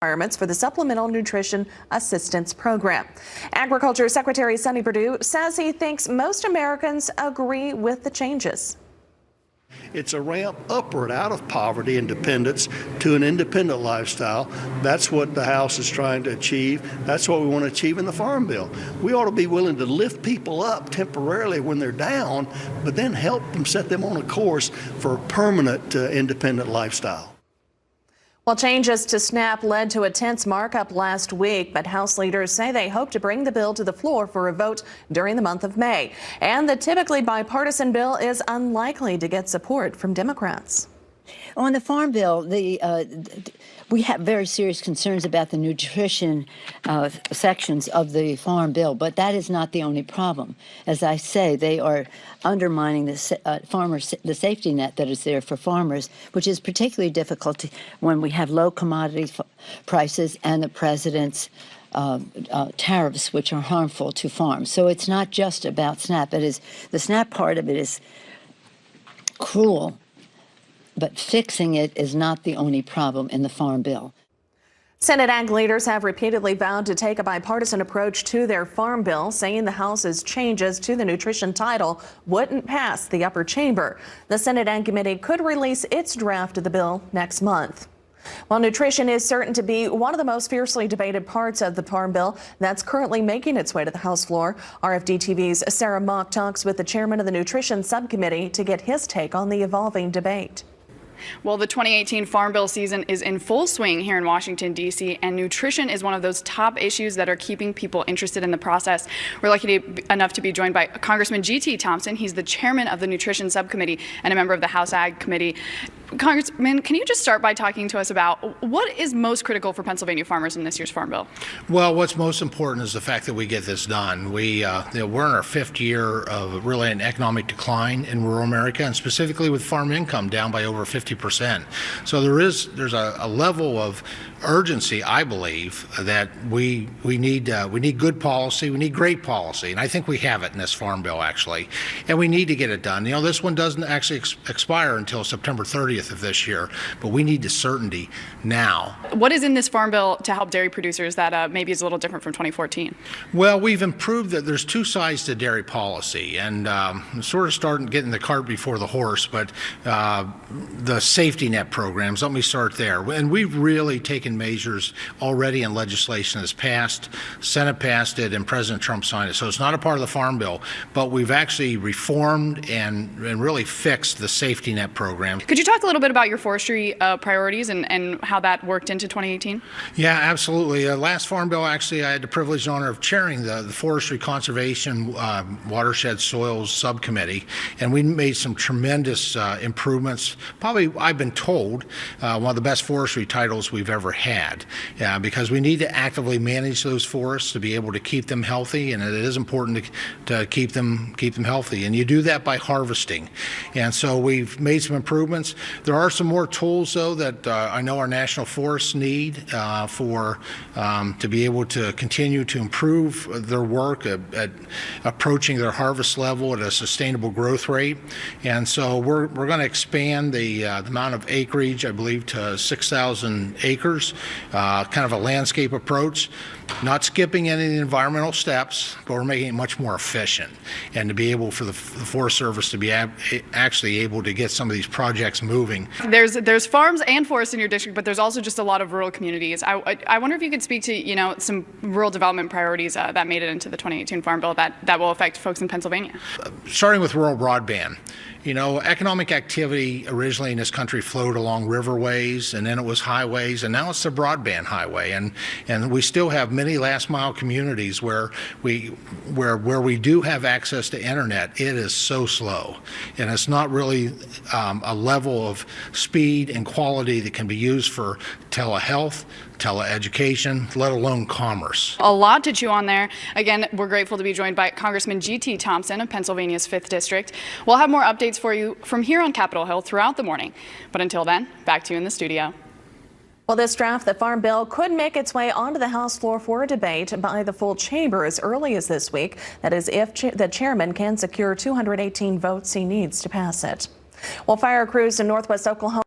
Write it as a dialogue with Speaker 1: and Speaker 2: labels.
Speaker 1: requirements for the Supplemental Nutrition Assistance Program. Agriculture Secretary Sonny Perdue says he thinks most Americans agree with the changes.
Speaker 2: It's a ramp upward out of poverty and dependence to an independent lifestyle. That's what the House is trying to achieve. That's what we want to achieve in the Farm Bill. We ought to be willing to lift people up temporarily when they're down, but then help them, set them on a course for a permanent independent lifestyle.
Speaker 1: Well, changes to SNAP led to a tense markup last week, but House leaders say they hope to bring the bill to the floor for a vote during the month of May. And the typically bipartisan bill is unlikely to get support from Democrats.
Speaker 3: On the Farm Bill, we have very serious concerns about the nutrition sections of the Farm Bill, but that is not the only problem. As I say, they are undermining the the safety net that is there for farmers, which is particularly difficult when we have low commodity prices and the president's tariffs, which are harmful to farms. So it's not just about SNAP. It is the SNAP part of it is cruel. But fixing it is not the only problem in the Farm Bill.
Speaker 1: Senate Ag leaders have repeatedly vowed to take a bipartisan approach to their Farm Bill, saying the House's changes to the nutrition title wouldn't pass the upper chamber. The Senate Ag Committee could release its draft of the bill next month. While nutrition is certain to be one of the most fiercely debated parts of the Farm Bill that's currently making its way to the House floor, RFD-TV's Sarah Mock talks with the chairman of the Nutrition Subcommittee to get his take on the evolving debate.
Speaker 4: Well, the 2018 Farm Bill season is in full swing here in Washington, D.C., and nutrition is one of those top issues that are keeping people interested in the process. We're lucky enough to be joined by Congressman G.T. Thompson. He's the chairman of the Nutrition Subcommittee and a member of the House Ag Committee. Congressman, can you just start by talking to us about what is most critical for Pennsylvania farmers in this year's Farm Bill?
Speaker 5: Well, what's most important is the fact that we get this done. We're in our fifth year of really an economic decline in rural America, and specifically with farm income down by over 50%. So there's a level of urgency, I believe, that we need good policy, we need great policy, and I think we have it in this Farm Bill actually, and we need to get it done. You know, this one doesn't actually expire until September 30th of this year, but we need the certainty now.
Speaker 4: What is in this Farm Bill to help dairy producers that maybe is a little different from 2014?
Speaker 5: Well, we've improved that. There's two sides to dairy policy, and sort of starting getting the cart before the horse, but the safety net programs, let me start there. And we've really taken measures already in legislation that's passed. Senate passed it and President Trump signed it. So it's not a part of the Farm Bill, but we've actually reformed and really fixed the safety net program.
Speaker 4: Could you talk a little bit about your forestry priorities and how that worked into 2018?
Speaker 5: Yeah, absolutely. Last Farm Bill, actually, I had the privilege and honor of chairing the Forestry Conservation Watershed Soils Subcommittee, and we made some tremendous improvements. Probably, I've been told, one of the best forestry titles we've ever had, because we need to actively manage those forests to be able to keep them healthy, and it is important to keep them healthy, and you do that by harvesting. And so we've made some improvements. There are some more tools, though, that I know our national forests need to be able to continue to improve their work at approaching their harvest level at a sustainable growth rate. And so we're going to expand the amount of acreage, I believe, to 6,000 acres, kind of a landscape approach, not skipping any of the environmental steps, but we're making it much more efficient, and to be able for the Forest Service to be actually able to get some of these projects moving.
Speaker 4: There's farms and forests in your district, but there's also just a lot of rural communities. I wonder if you could speak to some rural development priorities that made it into the 2018 Farm Bill that will affect folks in Pennsylvania.
Speaker 5: Starting with rural broadband. You know, economic activity originally in this country flowed along riverways, and then it was highways, and now it's the broadband highway. And we still have many last mile communities where we do have access to internet. It is so slow, and it's not really a level of speed and quality that can be used for telehealth, teleeducation, let alone commerce.
Speaker 4: A lot to chew on there. Again, we're grateful to be joined by Congressman G.T. Thompson of Pennsylvania's 5th District. We'll have more updates for you from here on Capitol Hill throughout the morning. But until then, back to you in the studio.
Speaker 1: Well, this draft, the Farm Bill, could make its way onto the House floor for a debate by the full chamber as early as this week. That is, if the chairman can secure 218 votes he needs to pass it. Well, fire crews in northwest Oklahoma